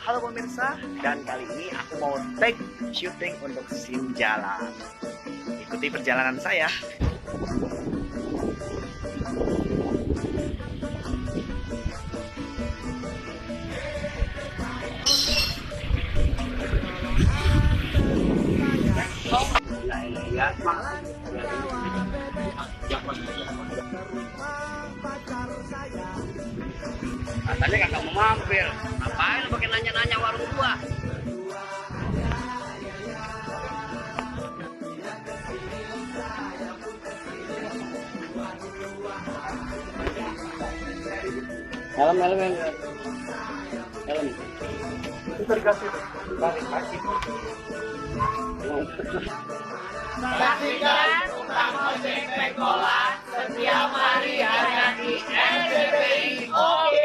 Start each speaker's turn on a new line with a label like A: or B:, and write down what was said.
A: Halo pemirsa, dan kali ini aku mau take syuting untuk scene jalan. Ikuti perjalanan saya.
B: Katanya kakak mau mampir. Ngapain lu pakai nanya-nanya warung gua? Helm.
A: Itu dikasih balik lagi.
C: Saksikan utang ojek pengkolan setiap hari hanya di NBPI. Oke.